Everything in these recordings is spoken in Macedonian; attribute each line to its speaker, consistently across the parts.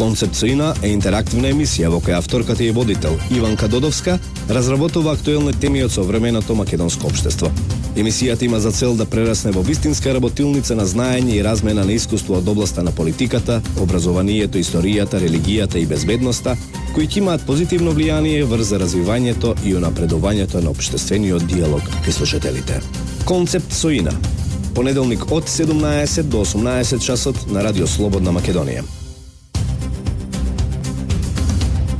Speaker 1: Концепт со Ина е интерактивна емисија во која авторката и водител Иванка Додовска разработува актуелни теми од современото македонско општество. Емисијата има за цел да прерасне во вистинска работилница на знаење и размена на искуство од областа на политиката, образованието, историјата, религијата и безбедноста, кои ќе имаат позитивно влијание врз развивањето и унапредувањето на општествениот диалог при слушателите. Концепт со Ина. Понеделник од 17 до 18 часот на Радио Слободна Македонија.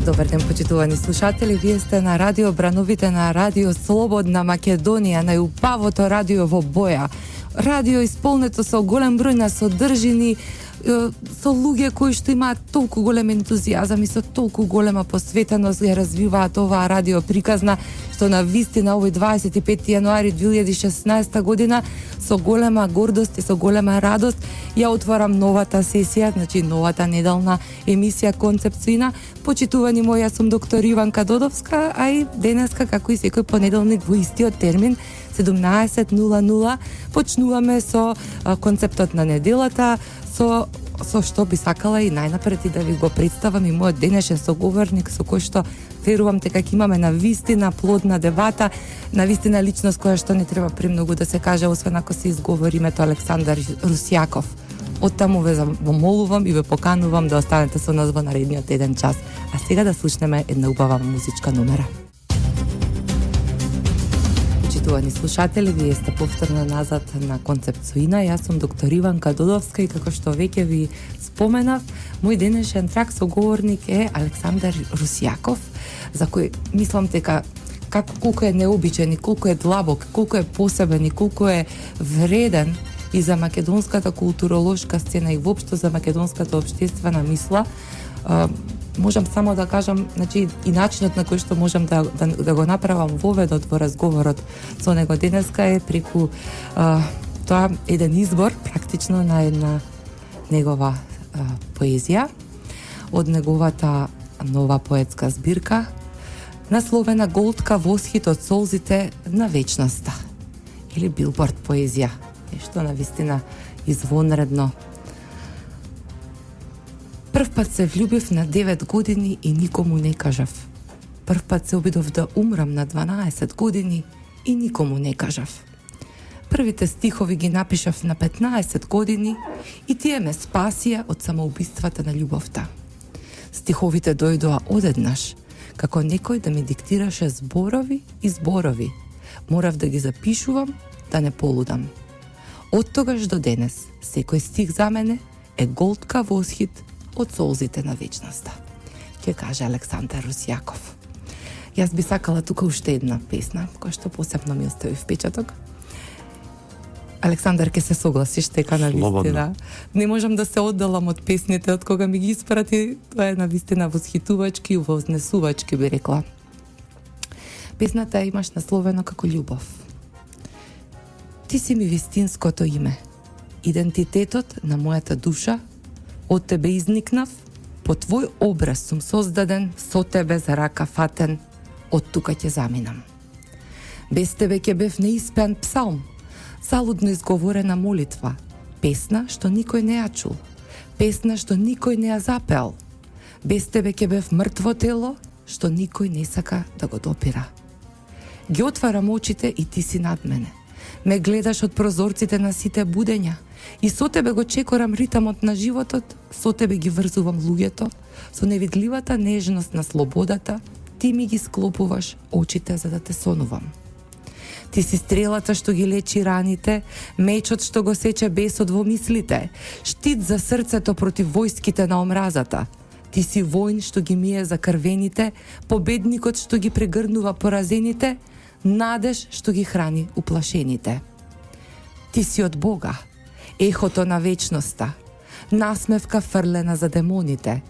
Speaker 2: Добар ден, почитувани слушатели, вие сте на радио Брановите на Радио Слободна Македонија, најубавото радио во боја. Радио исполнето со голем број на содржини, со луѓе кои што имаат толку голем ентузијазам и со толку голема посветеност ја развиваат оваа радио приказна, што на вистина овој 25 јануари 2016 година со голема гордост и со голема радост ја отварам новата сесија, значи новата неделна емисија Концепт со Ина. Почитувани мои, јас сум доктор Иванка Додовска, а и денеска, како и секој понеделник во истиот термин, 17:00, почнуваме со концептот на неделата, со што би сакала и најнапред и да ви го представам и мојот денешен соговорник, со кој што верувам дека ќе имаме на вистина плодна дебата, на вистина личност која што не треба премногу да се каже, освен ако се изговори името Александар Русјаков. Оттаму ве замолувам и ве поканувам да останете со нас во наредниот еден час. А сега да слушнеме една убава музичка номера. Почитувани слушатели, вие сте повторно назад на Концепт со Ина. Јас сум доктор Иванка Додовска и како што веќе ви споменав, мој денешен трак соговорник е Александар Русјаков, за кој мислам дека колку е необичен и колку е длабок, колку е посебен и колку е вреден и за македонската културолошка сцена и воопшто за македонската општествена мисла. Можам само да кажам, значи, и начинот на кој што можам да го направам воведот во разговорот со него денеска е преку тоа еден избор практично на една негова поезија од неговата нова поетска збирка насловена Голтка восхит од солзите на вечноста или билборд поезија, нешто навистина извонредно. Прв пат се влюбив на 9 години и никому не кажав. Прв пат се обидов да умрам на 12 години и никому не кажав. Првите стихови ги напишав на 15 години и тие ме спасија од самоубиствата на љубовта. Стиховите дојдоа одеднаш, како некој да ми диктираше зборови и зборови. Морав да ги запишувам, да не полудам. Од тогаш до денес, секој стих за мене е голтка восхит од солзите на вечноста, ќе каже Александар Русјаков. Јас би сакала тука уште една песна, која што посебно ми остави впечаток. Александар, ќе се согласиш дека на вистина не можам да се оддалам од песните од кога ми ги испрати, тоа е на вистина восхитувачки и вознесувачки, би рекла. Песната имаш насловено како љубов. Ти си ми вистинското име, идентитетот на мојата душа. Од тебе изникнав, по твој образ сум создаден, со тебе за рака фатен, од тука ќе заминам. Без тебе ќе бев неиспеан псалм, салудно изговорена молитва, песна што никој не ја чул, песна што никој не ја запеал. Без тебе ќе бев мртво тело, што никој не сака да го допира. Ги отварам очите и ти си над мене. Ме гледаш од прозорците на сите будења и со тебе го чекорам ритамот на животот, со тебе ги врзувам луѓето, со невидливата нежност на слободата, ти ми ги склопуваш очите за да те сонувам. Ти си стрелата што ги лечи раните, мечот што го сече бесот во мислите, штит за срцето против војските на омразата. Ти си војн што ги мие закрвените, победникот што ги прегрнува поразените, надеж што ги храни уплашените. Ти си од Бога, ехото на вечноста, насмевка фрлена за демоните,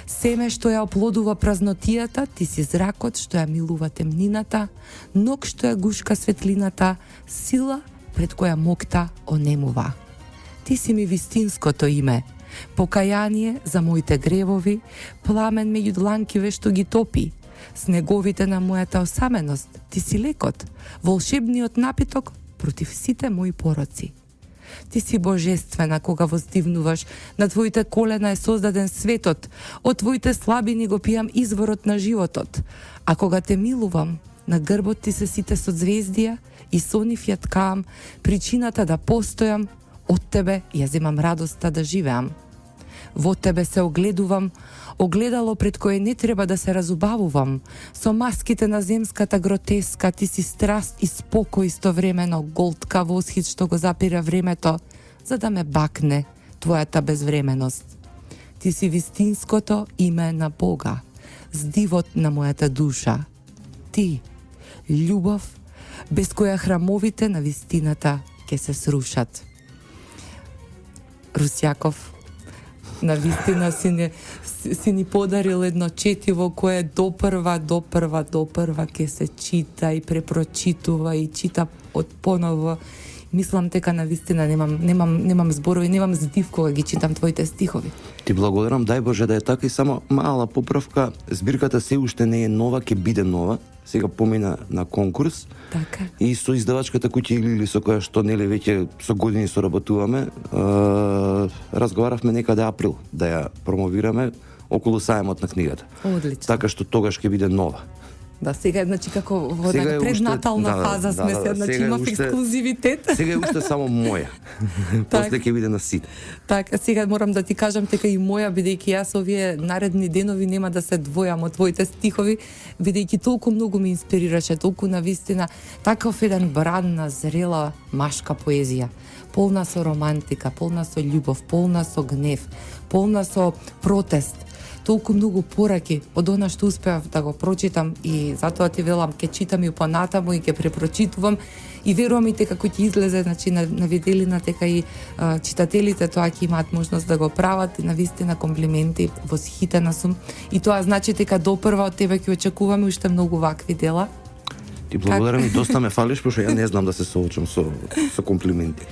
Speaker 2: семе што ја оплодува празнотијата, ти си зракот што ја милува темнината, ног што ја гушка светлината, сила пред која мокта онемува. Ти си ми вистинското име, покаяние за моите гревови, пламен меѓу дланкиве што ги топи, снеговите на мојата осаменост, ти си лекот, волшебниот напиток против сите мои пороци. Ти си божествена кога воздивнуваш. На твоите колена е создаден светот. Од твоите слабини го пијам изворот на животот. А кога те милувам, на грбот ти се сите созвездија и со нив ја ткаам причината да постојам. Од тебе ја земам радоста да живеам. Во тебе се огледувам, огледало пред кое не треба да се разубавувам. Со маските на земската гротеска ти си страст и спокој истовремено, голтка восхит што го запира времето, за да ме бакне твојата безвременост. Ти си вистинското име на Бога, здивот на мојата душа. Ти, љубов, без која храмовите на вистината ќе се срушат. Русјаков, на вистина си ни подарил едно четиво кое допрва ќе се чита и препрочитува и чита од поново. Мислам дека на вистина немам зборови, немам здив кога ги читам твоите стихови.
Speaker 3: Ти благодарам, дај Боже да е така и само мала поправка, збирката се уште не е нова, ќе биде нова. Сега помина на конкурс.
Speaker 2: Така.
Speaker 3: И со издавачката куќа или со која што нели веќе со години соработуваме, разговаравме некаде април да ја промовираме околу сајмот на книгата.
Speaker 2: Одлично.
Speaker 3: Така што тогаш ќе биде нова.
Speaker 2: Да, сега значи како во
Speaker 3: Сега е
Speaker 2: преднатална
Speaker 3: уште-
Speaker 2: фаза сме се, значи
Speaker 3: сега
Speaker 2: имав
Speaker 3: уште-
Speaker 2: ексклузивитет.
Speaker 3: Сега е уште само моја. После ќе биде на сите.
Speaker 2: Така, сега морам да ти кажам дека и моја, бидејќи јас овие наредни денови нема да се двојам од твоите стихови, бидејќи толку многу ме инспирираше, толку навистина таков еден бран на зрела машка поезија, полна со романтика, полна со љубов, полна со гнев, полна со протест. Толку многу пораки од она што успеав да го прочитам и затоа ти велам ќе читам и понатаму и ќе препрочитувам и верувам и дека кој ќе излезе значи на виделина дека и читателите тоа ќе имаат можност да го прават и навистина комплименти, восхитена сум и тоа значи дека допрва од тебе ќе очекуваме уште многу вакви дела.
Speaker 3: Ти благодарам и доста ме фалиш, пошто ја не знам да се соочам со комплименти.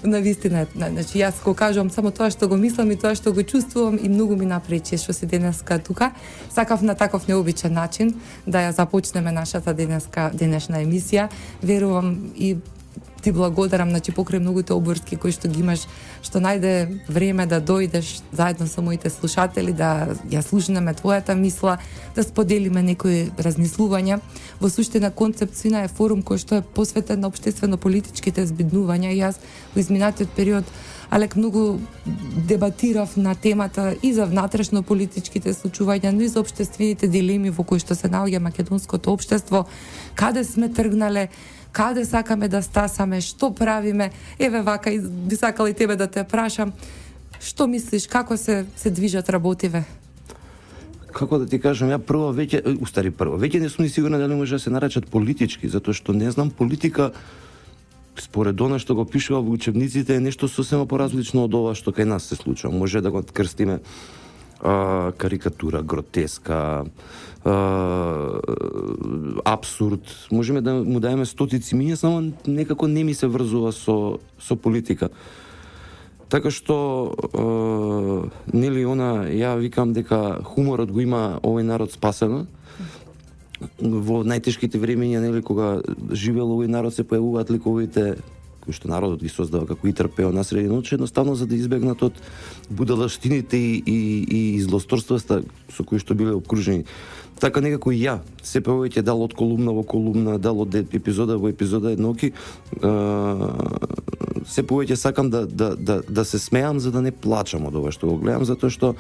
Speaker 2: Навистина, значи јас го кажувам само тоа што го мислам и тоа што го чувствувам и многу ми напречи што си денеска тука. Сакав на таков необичен начин да ја започнеме нашата денешна емисија. Верувам и ти благодарам, значи покрај многуте обврски кои што ги имаш, што најде време да дојдеш заедно со моите слушатели, да ја слушнеме твојата мисла, да споделиме некои размислувања. Во суштина концепција е форум кој што е посветен на општествено-политичките збиднувања и јас во изминатиот период алек многу дебатирав на темата и за внатрешно-политичките случувања, но и за општествените дилеми во кои што се наоѓа македонското општество, каде сме тргнале, каде сакаме да стасаме, што правиме. Еве вака и би сакала и тебе да те прашам, што мислиш, како се движат работиве?
Speaker 3: Како да ти кажам, ја веќе не сум ни сигурна дали може да се наречат политички, затоа што не знам политика според она што го пишува во учебниците е нешто сосема поразлично од ова што кај нас се случува. Може да го крстиме карикатура, гротеска, абсурд. Можеме да му даеме стотици миња, само некако не ми се врзува со политика. Така што нели ја викам дека хуморот го има овој народ спасено. Во најтешките времења, нели, кога живел овој народ, се појавуваат ликовите кои што народот ги создава како и трпео на среди ноќ, едноставно за да избегнат од будалштините и злосторствата со кои што биле обкружени. Така некако и ја, се повеќе дал од колумна во колумна, дал од епизода во епизода едноки, се повеќе сакам да се смеам за да не плачам од ова што го гледам, затоа што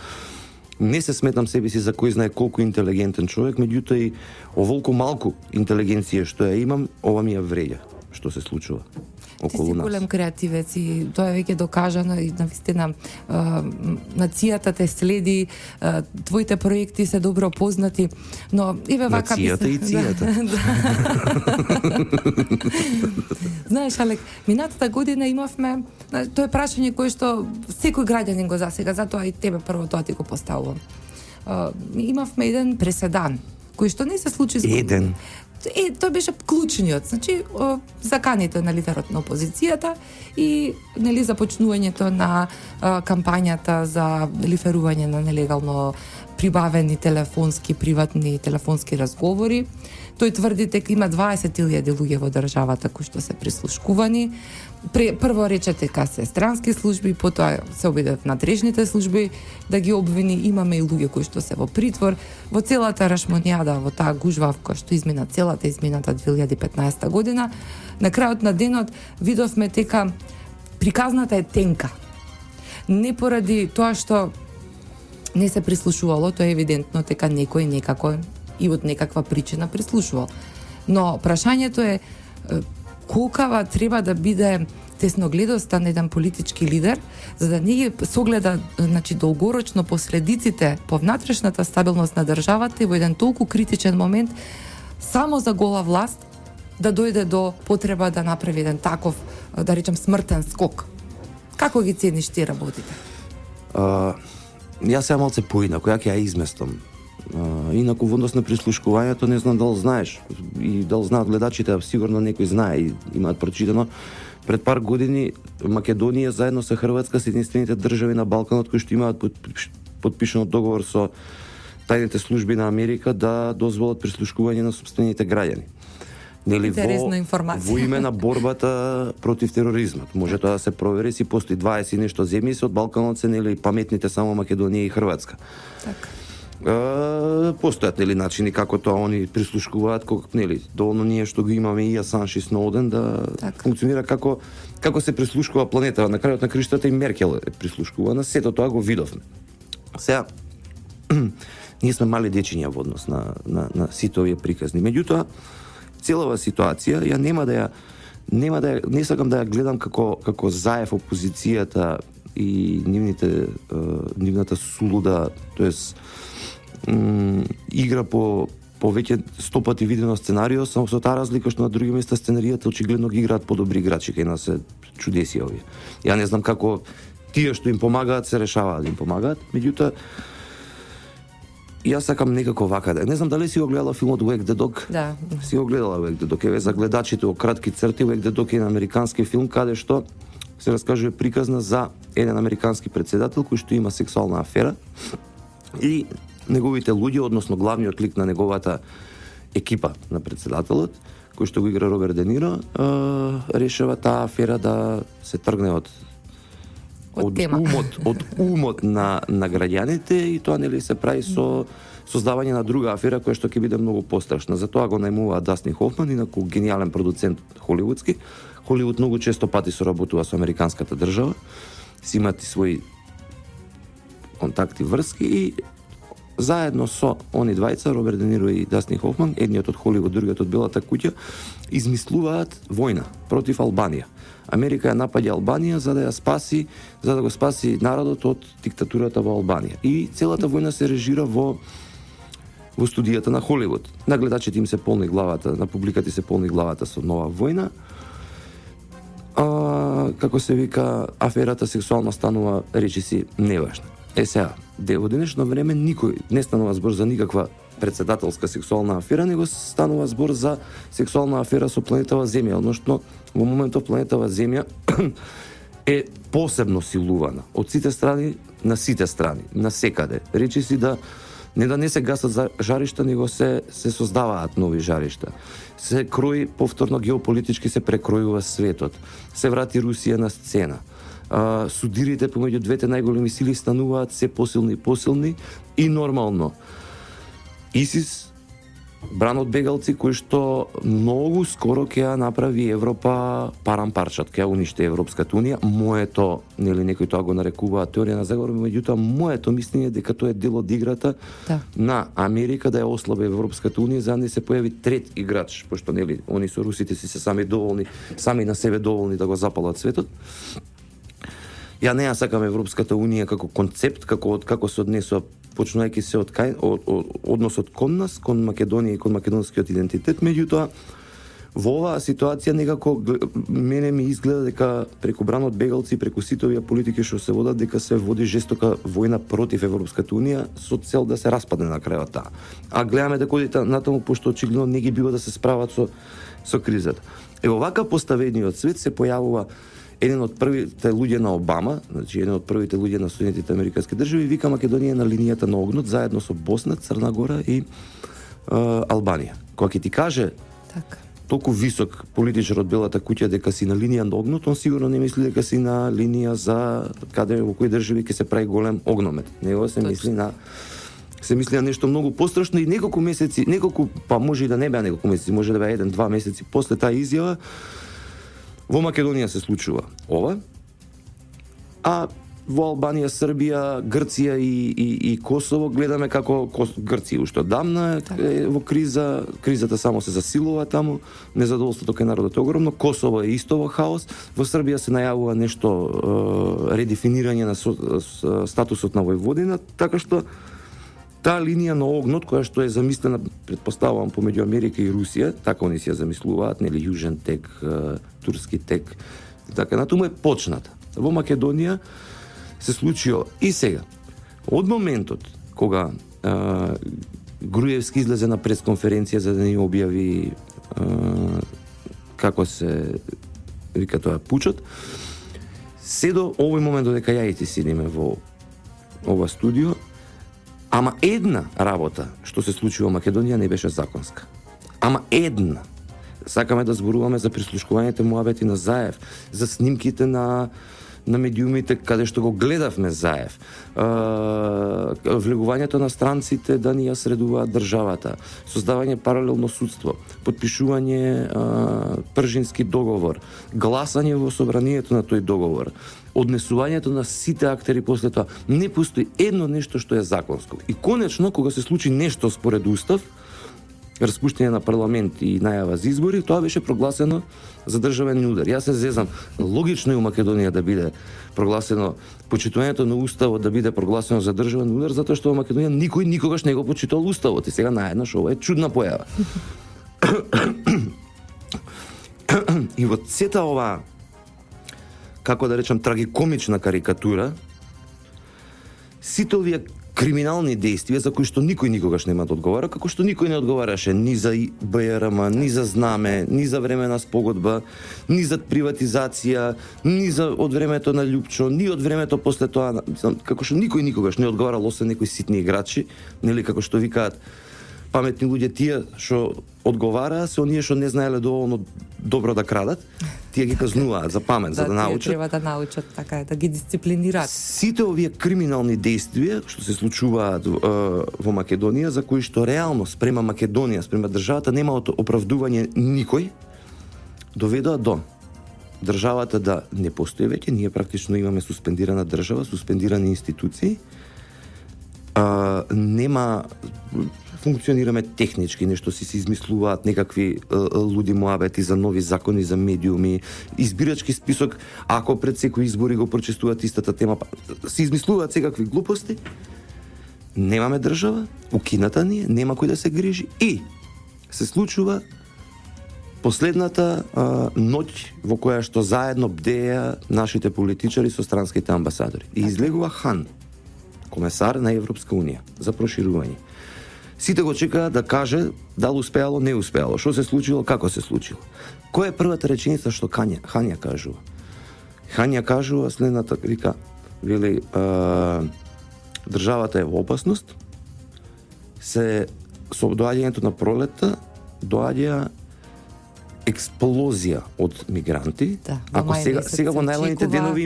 Speaker 3: не се сметам себе си за кој знае колку интелигентен човек, меѓутоа и оволку малку интелигенција што ја имам, ова ми ја вреѓа што се случува околу нас.
Speaker 2: Ти си голем креативец и тоа е веќе докажано и навистина нацијата те следи, твоите проекти се добро познати, но еве вака
Speaker 3: нацијата и цијата.
Speaker 2: Знаеш, Алек, минатата година имавме, тоа е прашање кое што секој граѓанин го засега, затоа и тебе прво тоа ти го поставувам. Имавме еден преседан кој што не се случи
Speaker 3: Еден.
Speaker 2: Тој беше клучниот, значи заканите на лидерот на опозицијата и нели започнувањето на кампањата за лиферување на нелегално прибавени приватни телефонски разговори. Тој тврди дека има 20.000 луѓе во државата кои што се прислушкувани. Прво рече дека се странски служби, потоа се обидев надлежните служби да ги обвини. Имаме и луѓе кои што се во притвор. Во целата рашмонијада, во таа гужвавка што измина целата измината 2015 година, на крајот на денот видовме дека приказната е тенка. Не поради тоа што не се прислушувало, тоа е евидентно дека некој некако и од некаква причина прислушувал. Но прашањето е колкава треба да биде тесногледоста на еден политички лидер, за да не ги согледа долгорочно последиците по внатрешната стабилност на државата и во еден толку критичен момент само за гола власт да дојде до потреба да направи еден таков, да речем, смртен скок. Како ги цениш ти работите?
Speaker 3: Јас сега малце поинако, ја ќе ја изместам. Инаку во однос на прислушкувањето, не знам дали знаеш и дали знаат гледачите, сигурно некој знае и имаат прочитано. Пред пар години Македонија заедно со Хрватска се единствените држави на Балканот кои што имаат подпишан договор со тајните служби на Америка да дозволат прислушкување на сопствените граѓани. Нели, во име на борбата против тероризмот. Може тоа да се провери, си постои 20 и нешто земји се од Балканот се, нели, паметните само Македонија и Хрватска.
Speaker 2: Така.
Speaker 3: Постојат, нели, начини како тоа они прислушкуваат, нели, доволно ние што го имаме и Асанж и Сноуден да функционира како се прислушкува планета. На крајот на криштата и Меркел е прислушкувана, сето тоа го видовме. Сега ние сме мали дечиња во однос на сите овие приказни. Меѓутоа, целава ситуација ја не сакам да ја гледам како заев опозицијата и нивната сулуда, тоест игра по веќе 100 пати видено сценарио, само со таа разлика што на други места сценаријата очигледно ги играат подобри играчи, кај нас се чудеси овие. Ја не знам како тие што им помагаат се решаваат да им помагаат, меѓутоа јас сакам некако вака да. Не знам дали си го гледала филмот Wag the Dog?
Speaker 2: Да.
Speaker 3: Си го гледала Wag the Dog. Еве за гледачите во кратки црти, Wag the Dog е американски филм каде што се раскажува приказна за еден американски претседател кој што има сексуална афера и неговите луѓе, односно главниот лик на неговата екипа на претседателот, кој што го игра Роберт Де Ниро, решава таа афера да се тргне од умот на граѓаните и тоа нели се прави со создавање на друга афера која што ќе биде многу пострашна. Затоа го најмува Дастин Хофман, инаку гениален продуцент холивудски. Холивуд многу често пати соработува со американската држава, си имат и своји контакти, врски и заедно со они двајца, Роберт Де Ниро и Дастин Хофман, едниот од Холивуд, другиот од Белата куќа, измислуваат војна против Албанија. Америка ја напаѓа Албанија за да го спаси народот од диктатурата во Албанија. И целата војна се режира во студијата на Холивуд. На гледачите им се полни главата, на публиката се полни главата со нова војна. Како се вика, аферата сексуална станува речиси неважна. Сега, во денешно време никој не станува збор за никаква председателска сексуална афера, него станува збор за сексуална афера со планетава Земја, односно во моментов планетава Земја е посебно силувана од сите страни на сите страни, на секаде. Речиси да не се гасат жаришта, него се создаваат нови жаришта. Се крои повторно геополитички се прекројува светот. Се врати Русија на сцена. Судирите помеѓу двете најголеми сили стануваат се посилни и нормално. ИСИС, бран од бегалци кои што многу скоро ќе ја направи Европа парам-парчат, ќе ја уништи Европската унија. Моето, нели некои тоа го нарекуваат теорија на заговор, меѓутоа моето мислење дека тоа е дел од играта на Америка да ја ослабе Европската унија за да не се појави трет играч, пошто нели они со русите си се сами на себе доволни да го запалат светот. Ја не ја сакам Европската унија како концепт, како се однесува почнувајќи се од односот кон нас, кон Македонија и кон македонскиот идентитет, меѓутоа во оваа ситуација некако мене ми изгледа дека преку бранот бегалци, преку сите овие политики што се водат, дека се води жестока војна против Европската унија со цел да се распадне на крајот таа. А гледаме дека одите натаму пошто очигледно не ги бива да се справат со кризата. Ево вака поставениот свет се појавува еден од првите луѓе на Обама, значи еден од првите луѓе на Соединетите американски држави, вика Македонија на линијата на огнот заедно со Босна, Црна Гора и Албанија. Кога ќе ти каже
Speaker 2: Така.
Speaker 3: толку висок политичар од Белата куќа дека си на линија на огнот, он сигурно не мисли дека си на линија за каде во кои држави ќе се прави голем огномет. Него се мисли на нешто многу пострашно и неколку, па може и да не беа неколку месеци, може да беа 1-2 месеци после таа изјава, во Македонија се случува ова, а во Албанија, Србија, Грција и Косово гледаме како Грција уште одамна е во криза, кризата само се засилува таму, незадоволството кај народот е огромно, Косово е исто во хаос, во Србија се најавува нешто редефинирање на статусот на војводина, така што таа линија на огнот, која што е замислена, предпоставувам, помеѓу Америка и Русија, така они си ја замислуваат, нели, Јужен тек, Турски тек, така натаму е почната. Во Македонија се случило и сега. Од моментот кога Груевски излезе на пресконференција за да ни објави како се вика тоа пучот, се до овој момент додека ја и ти сидиме во ова студио, ама една работа што се случи во Македонија не беше законска. Ама една. Сакаме да зборуваме за прислушкувањето муабети на Заев, за снимките на медиумите каде што го гледавме Заев, влегувањето на странците да ни ја средуваат државата, создавање паралелно судство, подпишување Пржински договор, гласање во собранието на тој договор, однесувањето на сите актери после тоа. Не постои едно нешто што е законско. И конечно, кога се случи нешто според устав, распуштање на парламент и најава за избори, тоа беше прогласено за државен удар. Јас се зезам, логично е у Македонија да биде прогласено почитувањето на уставот да биде прогласено за државен удар, затоа што во Македонија никој никогаш не го почитувал уставот и сега наеднаш ова е чудна појава. И во сета ова, како да речам, трагикомична карикатура, сите овие криминални действија за кои што никој никогаш нема да одговара, како што никој не одговараше ни за БРМ, ни за Знаме, ни за времена спогодба, ни за приватизација, ни за од времето на Љупчо, ни од времето после тоа, како што никој никогаш не одговарал освен некои ситни играчи, нели, како што викаат паметни луѓе, тие што одговараа се оние што не знаеле доволно добро да крадат, тие ги казнуваат за памет, за да научат.
Speaker 2: Треба да научат, така е, да ги дисциплинираат.
Speaker 3: Сите овие криминални действија што се случуваат во Македонија, за кои што реално спрема Македонија, спрема државата нема оправдување никој, доведоа до државата да не постои веќе, ние практично имаме суспендирана држава, суспендирани институции, нема, функционираме технички, нешто си се измислуваат некакви луди муабети за нови закони за медиуми, избирачки список, ако пред секои избори го прочестуваат истата тема, се измислуваат секакви глупости. Немаме држава, укината ни е, нема кој да се грижи и се случува последната ноќ во која што заедно бдеа нашите политичари со странските амбасадори. И излегува Хан, комесар на Европска Унија за проширување. Сите го чекаат да каже дали успеало, не успеало, што се случило, како се случило. Која е првата реченица што Хан ја кажува? Хан ја кажува следната, вика, вели, државата е во опасност, со доаѓањето на пролетта доаѓа експлозија од мигранти.
Speaker 2: Да,
Speaker 3: ако сега во најланите денови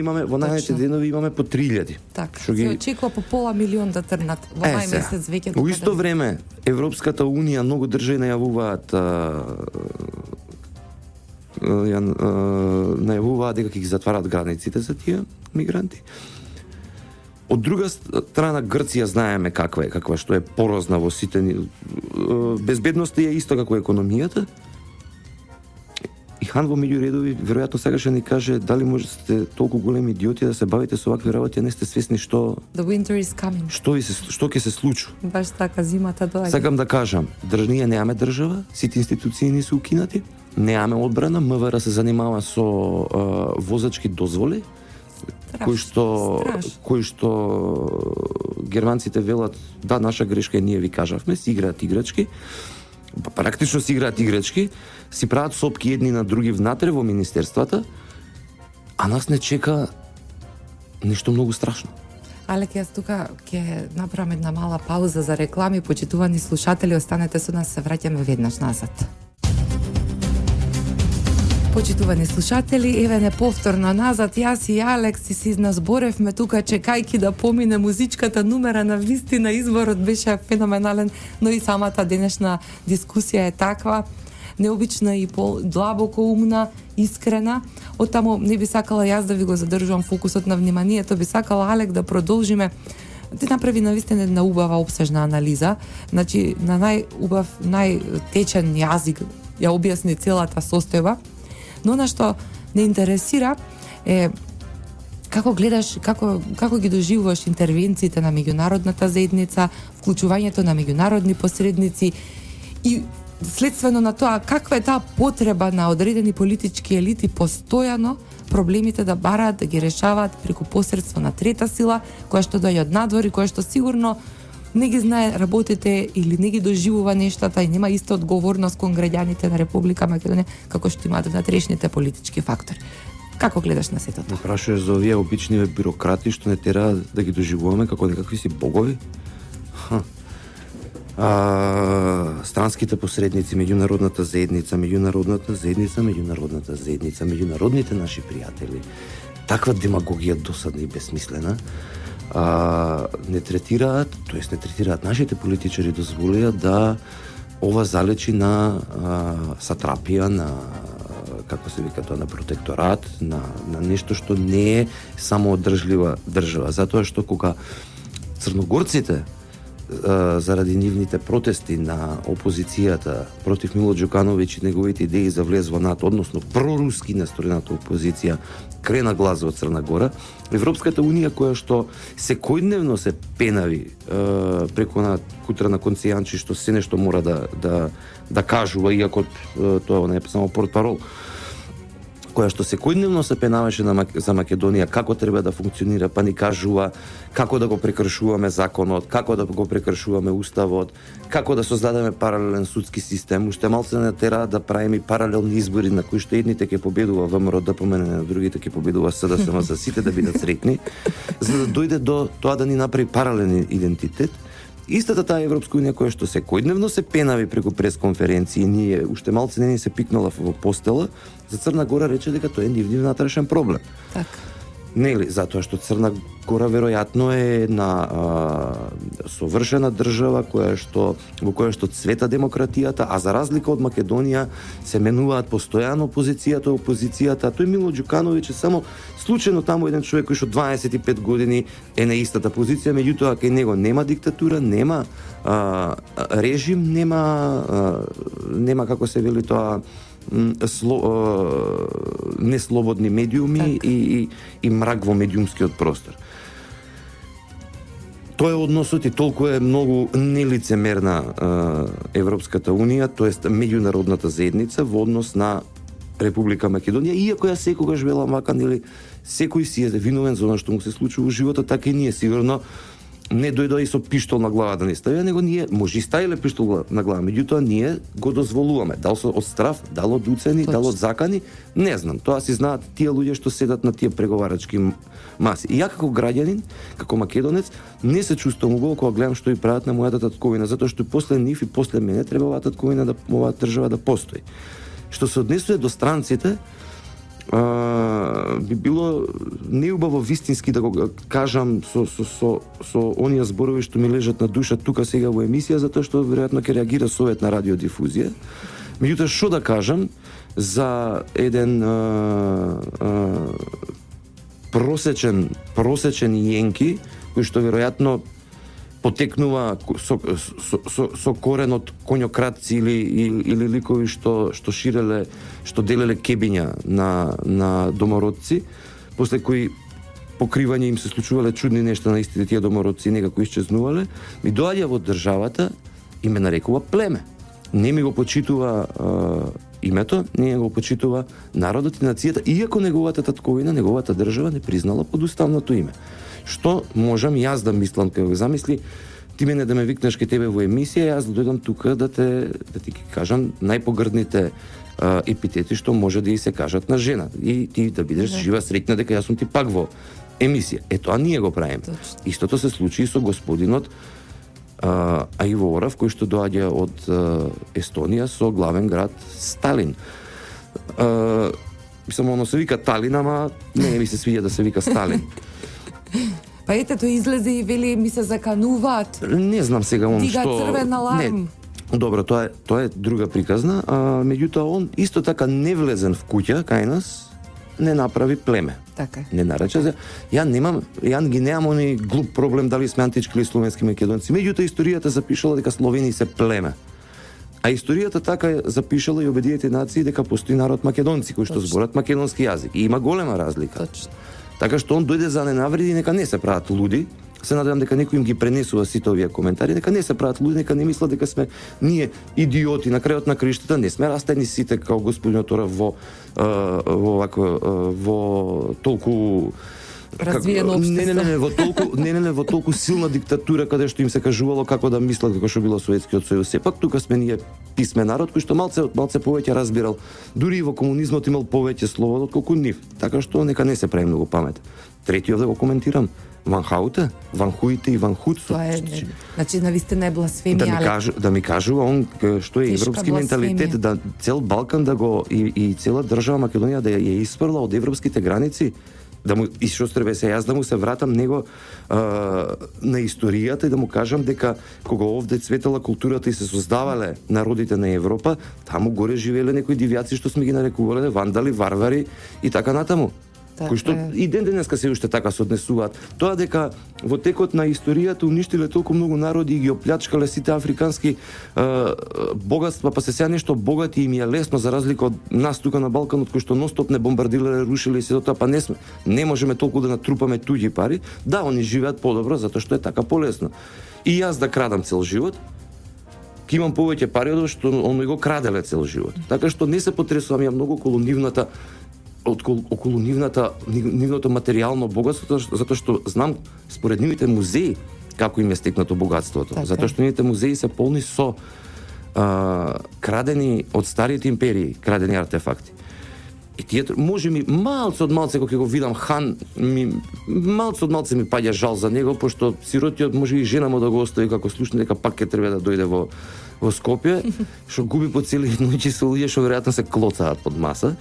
Speaker 3: имаме по 3000.
Speaker 2: Така, се очекува по пола милион да трнат во мај месец веќе.
Speaker 3: Во исто време Европската Унија многу држави најавуваат дека ќе ги затварат границите за тие мигранти. Од друга страна Грција знаеме каква што е порозна во сите безбедноста е исто како економијата. И Хан во меѓу редови веројатно сакаше да ни каже дали можете толку големи идиоти да се бавите со вакви работи, а не сте свесни што
Speaker 2: The winter is coming.
Speaker 3: Што ќе се случи.
Speaker 2: Баш така, зимата доаѓа.
Speaker 3: Сакам да кажам, ние немаме држава, сите институции ни се укинати, немаме одбрана, МВР се занимава со возачки дозволи, кои што германците велат да, наша грешка е, ние ви кажавме, си играат играчки. Практично си играат играчки, си прават сопки едни на други внатре во министерствата, а нас не чека нешто многу страшно.
Speaker 2: Алек, јас тука ќе направам една мала пауза за реклами. Почитувани слушатели, останете со нас, се враќаме веднаш назад. Почитувани слушатели, еве не повторно назад, јас и Алекс си назборевме тука чекајки да помине музичката numera, на вистина изборот беше феноменален, но и самата денешна дискусија е таква, необична и длабоко умна, искрена. Оттаму не би сакала јас да ви го задржувам фокусот на вниманието, би сакала Алек да продолжиме. Ти направи навистина една убава опсежна анализа, значи на најубав, најтечен јазик ја објасни целата состојба. Но на што не интересира е како гледаш, како ги доживуваш интервенциите на меѓународната заедница, вклучувањето на меѓународни посредници и следствено на тоа каква е таа потреба на одредени политички елити постојано проблемите да бараат да ги решаваат преку посредство на трета сила, која што доаѓа од надвор и која што сигурно не ги знае работите или не ги доживува нештата и нема иста одговорност кон граѓаните на Република Македонија како што имаат внатрешните политички фактори. Како гледаш на сето тоа?
Speaker 3: Прашуваш за овие обични бюрократи што не тера да ги доживуваме како некакви си богови? Странските посредници, меѓународната заедница, меѓународните наши пријатели. Таква демагогија досадна и безсмислена. Не третираат нашите политичари, дозволија да ова залечи на сатрапија, на како се вика тоа, на протекторат, на нешто што не е само одржлива држава, затоа што кога црногорците заради нивните протести на опозицијата против Мило Џукановиќ и неговите идеи за влез во НАТО, односно проруски настроената опозиција, крена глас во Црна Гора, Европската унија која што секојдневно се пенави преку на кутра на концијанчи што се нешто мора да кажува, иако тоа не е само портпарол, која што секојдневно се пенаваше за Македонија како треба да функционира, па ни кажува како да го прекршуваме законот, како да го прекршуваме уставот, како да создадеме паралелен судски систем, уште малце не тера да правиме паралелни избори на кои што едните ќе победува ВМРО ДПМН, на другите ќе победува СДСМ, за сите да бидат среќни, за да дојде до тоа да ни направи паралелен идентитет. Истата таа Европска унија која што секојдневно се пенави преку пресконференции, ние уште малце не ни се пикнала во постела, за Црна Гора рече дека тоа е нивни внатрешен проблем.
Speaker 2: Така.
Speaker 3: Нели, затоа што Црна Гора веројатно е една совршена држава во која што цвета демократијата, а за разлика од Македонија се менуваат постојано опозицијата. Тој Мило Џукановиќ е само случајно таму еден човек кој што 25 години е на истата позиција, меѓутоа кај него нема диктатура, нема режим, нема како се вели тоа неслободни медиуми и мрак во медиумскиот простор. Тоа е односот и толку е многу нелицемерна Европската унија, тоест меѓународната заедница во однос на Република Македонија, иако ја секогаш велам вака, нели, секој си е виновен за она што му се случува во животот, така и ние сигурно не дојдоа и со пиштол на глава да не ставија, него ние може и ставиле пиштол на глава, меѓутоа ние го дозволуваме. Дал од страф, дал од уцени, дал од закани, не знам. Тоа си знаат тие луѓе што седат на тие преговарачки маси. И ја како граѓанин, како македонец, не се чувствувам убаво кога гледам што и прават на мојата татковина, затоа што после нив и после мене треба оваа татковина оваа држава да постои. Што се однесува до странците, би било неубаво вистински да го кажам со оние зборови што ми лежат на душа тука сега во емисија, затоа што веројатно ќе реагира Совет на радиодифузија. Меѓутоа што да кажам за еден просечен јенки кој што веројатно потекнува со корен од конјократци или ликови што ширеле, што делеле кебиња на домородци, после кои покривање им се случувале чудни нешта на истите тие домородци и некако исчезнувале, ми доаѓа во државата и ме нарекува племе. Не ми го почитува името, не го почитува народот и нацијата, иако неговата татковина, неговата држава не признала подуставното име. Што можам јас да мислам кога го замисли, ти мене да ме викнеш кај тебе во емисија, јас да дојдам тука да ти кажам најпогрдните епитети што може да и се кажат на жена. И ти да бидеш жива, среќна дека јас сум ти пак во емисија. Тоа ние го правиме.
Speaker 2: Точно.
Speaker 3: Истото се случи и со господинот Аиво Орав, кој што доаѓа од Естонија со главен град Сталин. Мислам, оно се вика Талин, ама не ми се свиѓа да се вика Сталин.
Speaker 2: Па ете, тој излезе и вели ми се закануваат.
Speaker 3: Не знам сега он
Speaker 2: Дига
Speaker 3: што...
Speaker 2: црвен аларм.
Speaker 3: Не. Добро, тоа е друга приказна, меѓутоа он исто така не влезен в куќа кај нас, не направи племе.
Speaker 2: Така.
Speaker 3: Не нарече за... Ја ги немам они глуп проблем дали сме антички или словенски македонци. Меѓутоа историјата запишала дека словени се племе. А историјата така запишала и Обединетите нации дека постои народ македонци кои што зборат македонски јазик. И има голема разлика.
Speaker 2: Точно.
Speaker 3: Така што он дојде за ненавреди, нека не се прават луди. Се надевам дека некој им ги пренесува сите овие коментари, дека не се прават луди, нека не мислат дека сме ние идиоти на крајот на краиштата, не сме растени сите како господинот Орав во толку
Speaker 2: развиено општество.
Speaker 3: Во толку силна диктатура каде што им се кажувало како да мислат како што било Советскиот сојуз. Сепак тука сме ние писмен народ кој што малце повеќе разбирал. Дури и во комунизмот имал повеќе слобода отколку нив. Така што нека не се прави многу памет. Третиот да го коментирам. Ван Хауте, Ван Хуите и Ван Хуцу.
Speaker 2: Тоа е, значи навистина е бласфемија.
Speaker 3: Да ми кажува он што е европски менталитет, да цел Балкан да го и цела држава Македонија да ја испрла од европските граници, да му и што треба се јас да му се вратам него на историјата и да му кажам дека кога овде цветела културата и се создавале народите на Европа, таму горе живееле некои дивјаци што сме ги нарекувале вандали, варвари и така натаму. Кои што и ден денеска се уште така се однесуваат. Тоа дека во текот на историјата уништиле толку многу народи и ги оплячкале сите африкански богатства, па се сега нешто богати им е лесно за разлика од нас тука на Балканот кои што ностоп не бомбардирале, рушиле и се тоа, па не можеме толку да натрупаме туѓи пари. Да, они живеат подобро затоа што е така полесно. И јас да крадам цел живот, ќе имам повеќе пари од што оној го краделе цел живот. Така што не се потресувам ја многу околу нивното материјално богатство, затоа што знам според нивните музеи како им е стекнато богатството.
Speaker 2: Така.
Speaker 3: Затоа што нивните музеи се полни со крадени од старите империи, крадени артефакти. И тие може ми малце од малце кога ќе го видам хан, малце од малце ми паѓа жал за него, пошто сиротиот може и жена му да го остави како слушне дека пак ќе треба да дојде во Скопје, што губи по цели ноќи со луѓе што веројатно се клоцаат под маса.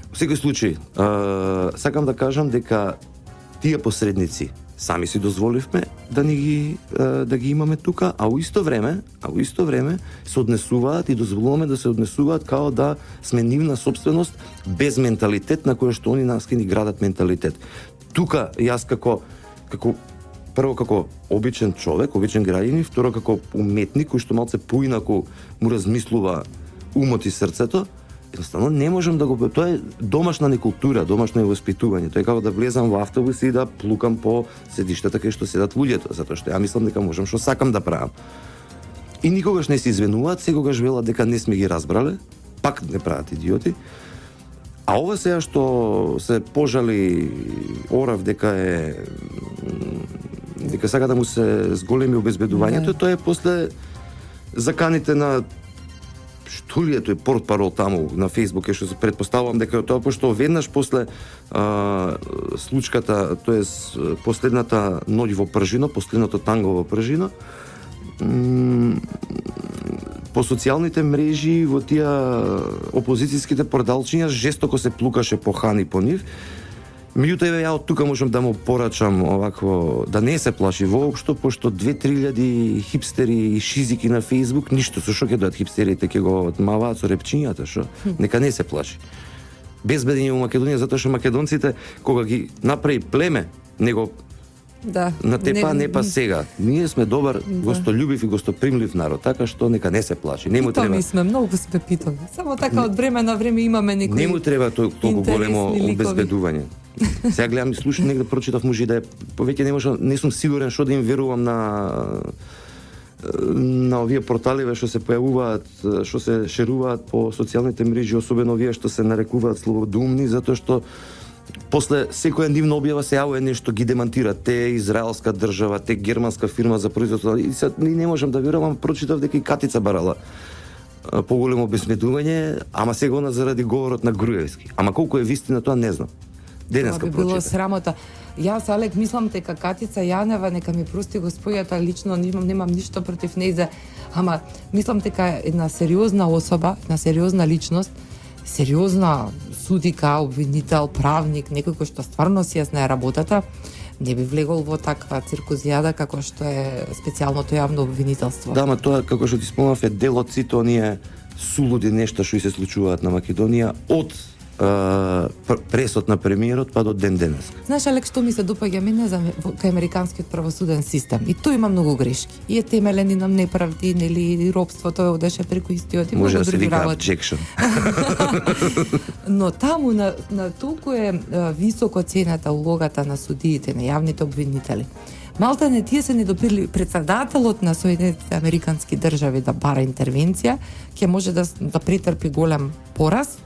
Speaker 3: Во секој случај, сакам да кажам дека тие посредници сами си дозволивме да ги имаме тука, а во исто време се однесуваат и дозволуваме да се однесуваат као да сме нивна собственост без менталитет на кој што они нас ке ни градат менталитет. Тука јас како прво како обичен човек, обичен граѓанин, второ како уметник кој што малце поинаку му размислува умот и срцето, едноставно не можам да го... Тоа е домашна некултура, домашно е воспитување. Тоа е како да влезам во автобус и да плукам по седиштата кај што седат луѓето, затоа што ја мислам дека можам што сакам да правам. И никогаш не се извинуваат, секогаш велат дека не сме ги разбрале, пак не прават идиоти. А ова сега што се пожали Орав дека сака да му се зголеми обезбедувањето, тоа е после заканите на што ли е тој портпарол таму на Фејсбук, што се претпоставувам дека тоа пошто веднаш после случката, тоест последната ноќ во Пржино, последното танго во Пржино, по социјалните мрежи во тие опозицијските продалчиња жестоко се плукаше по хан и по нив. Меѓутоа, ја од тука можам да му порачам овакво, да не се плаши воопшто, пошто 2-3 хипстери и шизики на Фејсбук, ништо, со што ќе дојат хипстерите, ќе го отмаваат со репчињата, што? Нека не се плаши. Безбеден е во Македонија, затоа што македонците, кога ги направи племе, него натепа, не па сега. Ние сме добар, гостолюбив и гостопримлив народ, така што нека не се плаши. Не му треба.
Speaker 2: Питоми сме, многу сме питоми. Само така од време на време имаме некои.
Speaker 3: Не му треба толку големо обезбедување. Сега гледам и слушам, негде прочитав може да е повеќе не сум сигурен што да им верувам на овие порталиве што се појавуваат, што се шеруваат по социјалните мрежи, особено овие што се нарекуваат слободумни, затоа што после секоја нивна објава се јавува нешто, ги демантираат те израелска држава, те германска фирма за производство. И сега не можам да верувам, прочитав дека и Катица барала поголемо обезбедување, ама сега она заради говорот на Груевски. Ама колку е вистина тоа не знам. Денеска
Speaker 2: би било
Speaker 3: прочита.
Speaker 2: срамота. Јас, Алек, мислам дека Катица Јанева, нека ми прости господјата, лично немам ништо против нејзе, ама мислам дека е една сериозна особа, една сериозна личност, сериозна судика, обвинител, правник, некој кој што стварно си ја знае работата, не би влегол во таква циркузијада како што е специјалното јавно обвинителство.
Speaker 3: Да, ама тоа, како што ти спомнав, е дел од сите оние сулуди нешта што и се случуваат на Македонија од пресот на премиерот па до ден денес.
Speaker 2: Знаеш, Алек, што ми се допаѓа мене за кај американскиот правосуден систем. И тој има многу грешки. И е темелен и на неправди, нели, и робство, тој одеше преку истиот и
Speaker 3: Може
Speaker 2: многу
Speaker 3: да се
Speaker 2: други
Speaker 3: вика
Speaker 2: работи.
Speaker 3: objection.
Speaker 2: Но таму на толку е високо цената улогата на судиите, на јавните обвинители. Малта не тие се недопирли председателот на Соединетите американски држави да бара интервенција, ќе може да претрпи голем пораз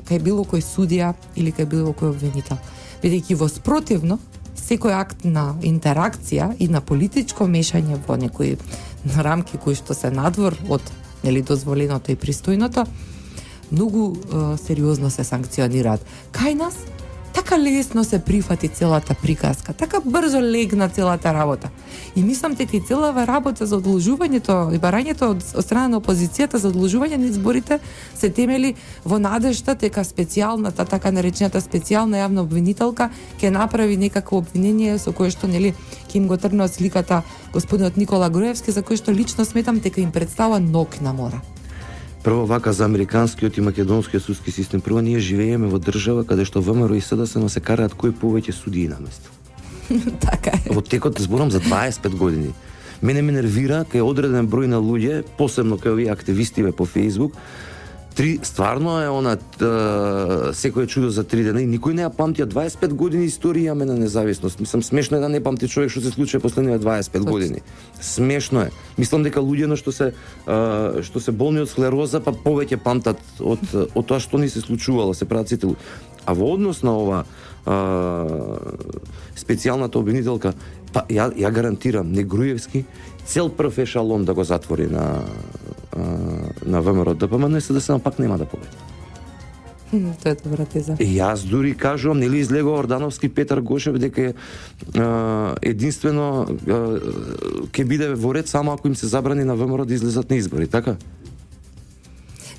Speaker 2: кај било кој судија или кај било кој обвинител. Бидејќи воспротивно, секој акт на интеракција и на политичко мешање во некои рамки кои што се надвор од нели дозволеното и пристојното, многу сериозно се санкционираат. Кај нас така лесно се прифати целата приказка, така брзо легна целата работа. И мислам дека и целава работа за одложувањето и барањето од страна на опозицијата за одложување на изборите се темели во надежда дека специјалната, така наречената специјална јавна обвинителка ќе направи некакво обвинение со кое што нели ќе им го тргнат сликата господинот Никола Груевски, за кој што лично сметам дека им представа ног на мора.
Speaker 3: Прво вака за американскиот и македонскиот судски систем. Прво ние живееме во држава каде што ВМРО и СДСМ се караат кој повеќе судии наместо.
Speaker 2: Така е.
Speaker 3: Во текот зборам за 25 години. Мене ме нервира кај одреден број на луѓе, посебно кај овие активистиве по Facebook, стварно е она секој чудо за 3 дена и никој не ја памти 25 години историја на независност. Мислам смешно е да не памти човек што се случи последниве 25 години. Смешно е. Мислам дека луѓето што се болни од склероза па повеќе памтат од тоа што ни се случувало, се прават сите. А во однос на ова специјалната обвинителка, па ја гарантирам, не Груевски, цел прв ешалон да го затвори на ВМРО ДПМН, СДСМ пак нема да победи.
Speaker 2: Тоа е добра теза.
Speaker 3: И јас дури кажувам, нели излегува Ордановски Петар Гошев дека единствено ќе биде во ред само ако им се забрани на ВМРО да излезат на избори, така?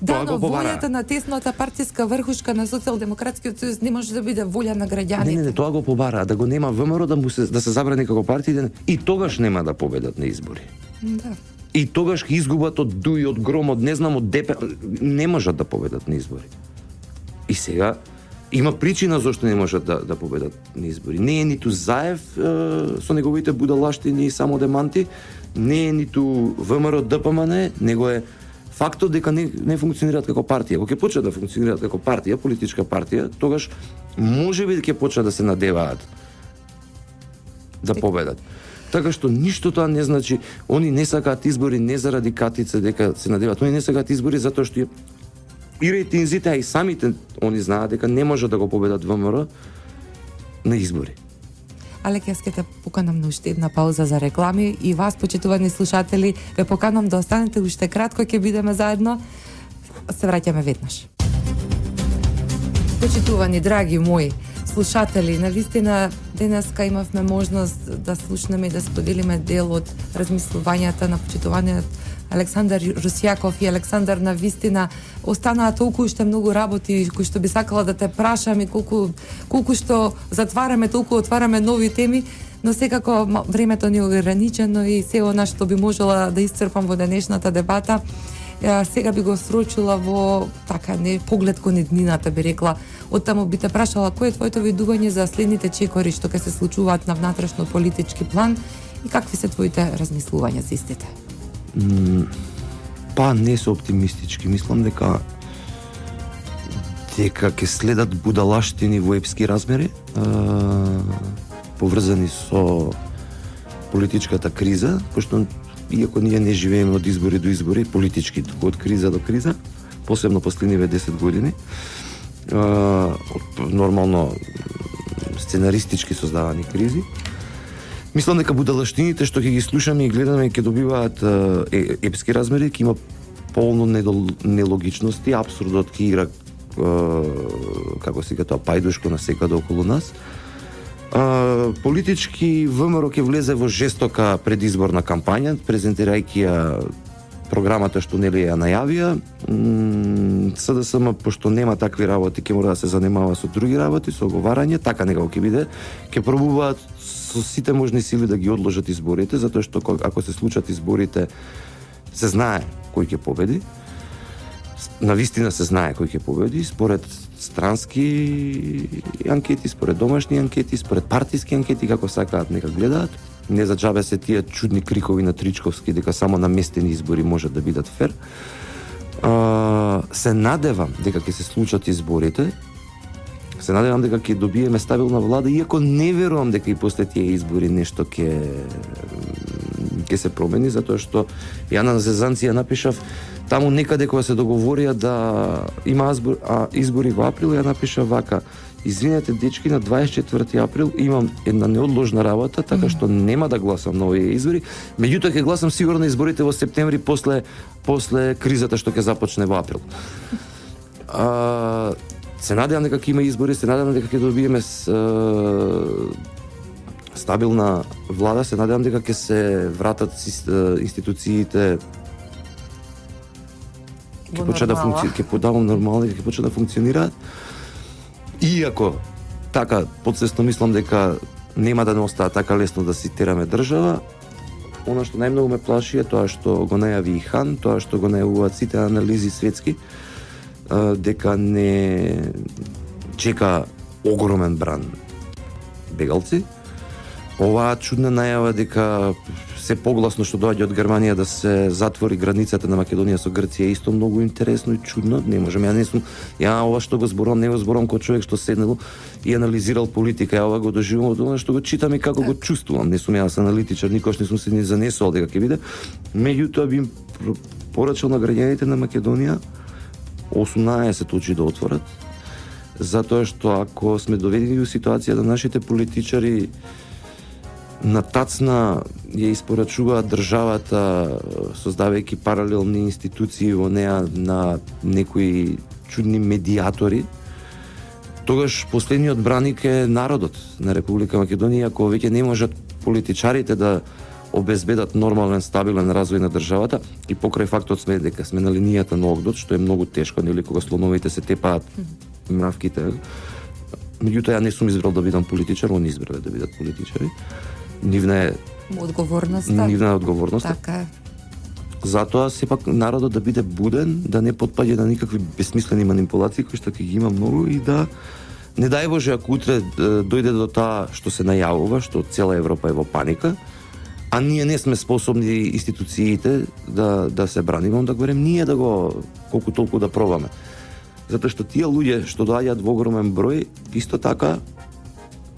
Speaker 2: Да,
Speaker 3: Тоа
Speaker 2: но
Speaker 3: го побара.
Speaker 2: волјата на тесната партиска врхушка на Социјалдемократскиот сојуз не може да биде волја на граѓаните.
Speaker 3: Не, тоа го побара, да го нема ВМРО да се забрани како партија и тогаш нема да победат на избори.
Speaker 2: Да.
Speaker 3: И тогаш ќе изгубат од Дуј, од Гром, од не знам, од ДП, не можат да победат на избори. И сега има причина зашто не можат да победат на избори. Не е ниту Заев со неговите будалаштини и самодеманти, не е ниту ВМРО ДПМН, него е фактот дека не функционираат како партија. Кога ќе почнат да функционираат како партија, политичка партија, тогаш можеби ќе почнат да се надеваат да победат. Така што ништо тоа не значи, они не сакаат избори не заради Катица дека се надеваат, они не сакаат избори затоа што и рейтинзите, а и самите они знаат дека не можат да го победат ВМРО на избори.
Speaker 2: Алек, јас ќе те поканам на уште една пауза за реклами и вас, почитувани слушатели, ве поканам да останете уште кратко, ќе бидеме заедно. Се враќаме веднаш. Почитувани, драги мои слушатели, навистина денеска имавме можност да слушнеме и да споделиме дел од размислувањата на почитуваниот Александар Русјаков и Александар, навистина останаа толку уште многу работи кои што би сакала да те прашам и колку што затвараме, толку отвараме нови теми, но секако времето ни е ограничено и се она што би можела да исцрпам во денешната дебата, сега би го срочила во така не поглед кон иднината, би рекла. Оттаму би те прашала кој е твоето видување за следните чекори што ќе се случуваат на внатрешно политички план и какви се твоите размислувања за истите?
Speaker 3: Па не се оптимистички, мислам дека ќе следат будалаштини во епски размери, поврзани со политичката криза, пошто иако ние не живееме од избори до избори, политички, туку од криза до криза, посебно последниве 10 години, нормално сценаристички создавани кризи. Мислам дека будалаштините што ќе ги слушаме и гледаме ќе добиваат епски размери, ќе има полно нелогичности, апсурдот ќе игра како се тоа пајдушко на секаде околу нас. Политички ВМРО ќе влезе во жестока предизборна кампања, презентирајќи ја програмата што нели ја најавија. СДСМ, пошто нема такви работи, ќе мора да се занимава со други работи, со оговарање, така некако ќе биде. Ќе пробуваат со сите можни сили да ги одложат изборите, затоа што ако се случат изборите, се знае кој ќе победи. Навистина се знае кој ќе победи, според странски анкети, според домашни анкети, според партиски анкети, како сакаат нека гледаат. Не за џабе се тие чудни крикови на Тричковски дека само наместени избори можат да бидат фер. Се надевам дека ќе се случат изборите. Се надевам дека ќе добиеме стабилна влада, иако не верувам дека и после тие избори нешто ќе се промени, затоа што ја на Зезанција напишав таму некаде кога се договорија да има избори во април, ја напишав вака: извинете дечки, на 24 април имам една неодложна работа, така што нема да гласам на овие избори, меѓутоа ќе гласам сигурно на изборите во септември после кризата што ќе започне во април. Се надевам дека ќе има избори, се надевам дека ќе добиеме стабилна влада, се надевам дека ќе се вратат институциите, ќе почне да функционираат. Иако така подсвесно мислам дека нема да не остава така лесно да си тераме држава, она што најмногу ме плаши е тоа што го најави и Хан, тоа што го најавуваат сите анализи светски, дека не чека огромен бран бегалци. Оваа чудна најава дека се погласно што доаѓа од Германија да се затвори границата на Македонија со Грција е исто многу интересно и чудно. Не можам, ја ова што го зборувам, не го зборувам како човек што седнал и анализирал политика, ја ова го доживувам од она што го читам и како го чувствувам. Не сум јас аналитичар, никош не сум се ни занесувал дека ќе биде. Меѓутоа би им порачал на граѓаните на Македонија 18 очи да отворат, затоа што ако сме доведени во ситуација да нашите политичари на тацна ја испорачуваат државата, создавајќи паралелни институции во неа на некои чудни медиатори, тогаш последниот браник е народот на Република Македонија. Ако веќе не можат политичарите да обезбедат нормален, стабилен развој на државата, и покрај фактот сме дека сме на линијата на огнот, што е многу тешко, нели, кога слоновите се тепаат мравките. Меѓутоа, ја не сум избрал да бидам политичар, они избрале да бидат политичари. Нивна е одговорноста.
Speaker 2: Така е.
Speaker 3: Затоа сепак народот да биде буден, да не потпаѓа на никакви бесмислени манипулации кои што ќе ги има многу, и да не дај Боже ако утре дојде до таа што се најавува, што цела Европа е во паника, а ние не сме способни институциите да се браниме, да говорим ние да го колку толку да пробаме. Затоа што тие луѓе што доаѓаат во огромен број, исто така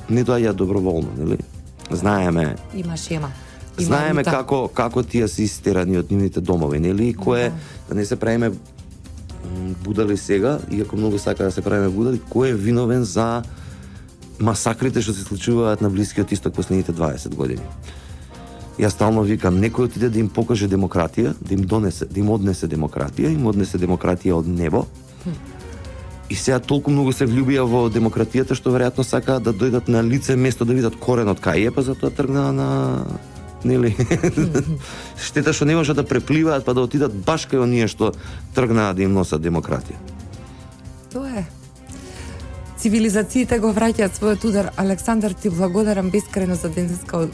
Speaker 3: не доаѓаат доброволно, нели? Знаеме.
Speaker 2: Има шема.
Speaker 3: Знаеме како тие се истерани од нивните домови, нели? Кое да не се правиме будали сега, иако многу сака да се правиме будали, кој е виновен за масакрите што се случуваат на Блискиот Исток последните 20 години. Јас стално викам, некој отиде да им покаже демократија, да им однесе демократија од небо. И сега толку многу се влюбија во демократијата што веројатно сакаат да дојдат на лице место да видат коренот кај е, па затоа тргнаа на нели. Штета што не можат да препливаат па да отидат баш кај оние што тргнаа да им носат демократија.
Speaker 2: Тоа е. Цивилизациите го враќаат својот удар. Александар, ти благодарам бескрено за денеска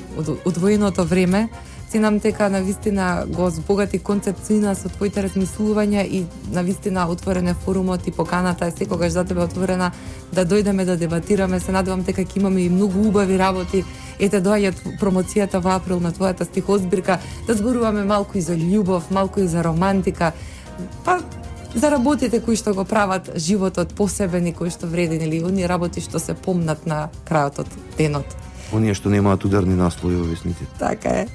Speaker 2: одвоеното време. Ценам дека навистина го збогати концепцијна со твоите размислувања и навистина отворен е форумот и поканата е секогаш за тебе отворена да дојдеме да дебатираме. Се надевам дека ќе имаме и многу убави работи. Ете, доаѓа промоцијата во април на твојата стихозбирка, да зборуваме малку и за љубов, малку и за романтика, па за работите кои што го прават животот посебен и кои што вреден, или оние работи што се помнат на крајот од денот.
Speaker 3: Оние што немаат ударни наслови во весниците.
Speaker 2: Така е.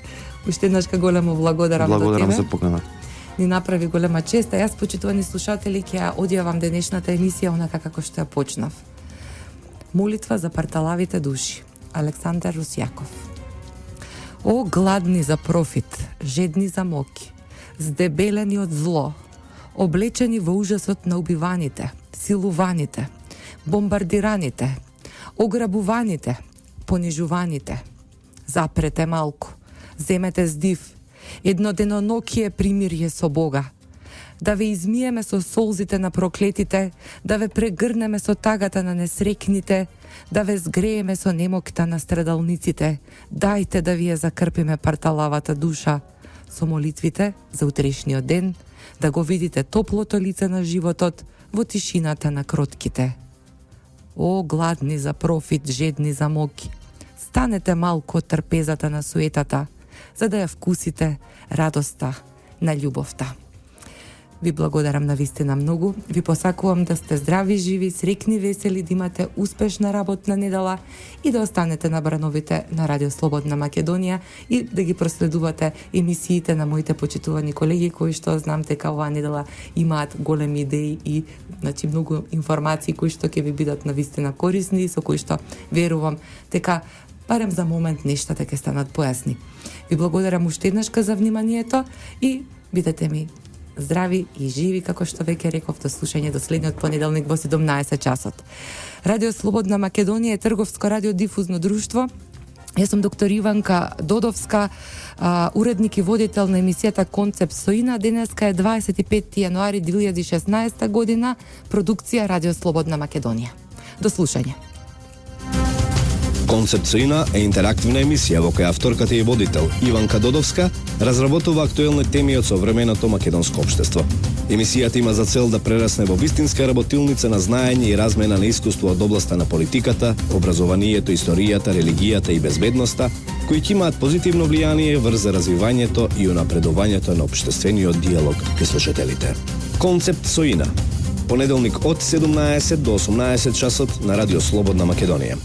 Speaker 2: Уште еднаш големо благодарам до тебе.
Speaker 3: Благодарам за поканата.
Speaker 2: Ни направи голема чест, а јас, почитувани слушатели, ќе ја одјавам денешната емисија онака како што ја почнав. Молитва за парталавите души. Александар Русјаков. О, гладни за профит, жедни за моки, здебелени од зло, облечени во ужасот на убиваните, силуваните, бомбардираните, ограбуваните, понижуваните. Запрете малку, земете здив, едно денонокие примирие со Бога, да ве измиеме со солзите на проклетите, да ве прегрнеме со тагата на несрекните, да ве згрееме со немокта на страдалниците. Дајте да ви ја закрпиме парталавата душа со молитвите за утрешниот ден, да го видите топлото лице на животот во тишината на кротките. О, гладни за профит, жедни за моки, станете малку од трпезата на суетата, за да ја вкусите радоста на љубовта. Ви благодарам на вистина многу. Ви посакувам да сте здрави, живи, срекни, весели, да имате успешна работна недела и да останете на брановите на Радио Слободна Македонија и да ги проследувате емисиите на моите почитувани колеги кои што знам дека оваа недела имаат големи идеи и многу информации кои што ќе ви бидат на вистина корисни и со кои што верувам дека барем за момент нештата ќе станат појасни. Ви благодарам уште еднашка за вниманието и бидете ми здрави и живи, како што веќе реков, до слушање до следниот понеделник во 17 часот. Радио Слободна Македонија е трговско радиодифузно друштво. Јас сум доктор Иванка Додовска, уредник и водител на емисијата Концепт Соина. Денеска е 25 јануари 2016 година, продукција Радио Слободна Македонија. До слушање.
Speaker 1: Концепт Соина е интерактивна емисија во која авторката и водител Иванка Додовска разработува актуелни теми од современото македонско општество. Емисијата има за цел да прерасне во вистинска работилница на знаење и размена на искуство од областа на политиката, образованието, историјата, религијата и безбедноста, кои ќе имаат позитивно влијание врз развивањето и унапредувањето на општествениот диалог кај слушателите. Концепт Соина. Понеделник од 17 до 18 часот на Радио Слободна Македонија.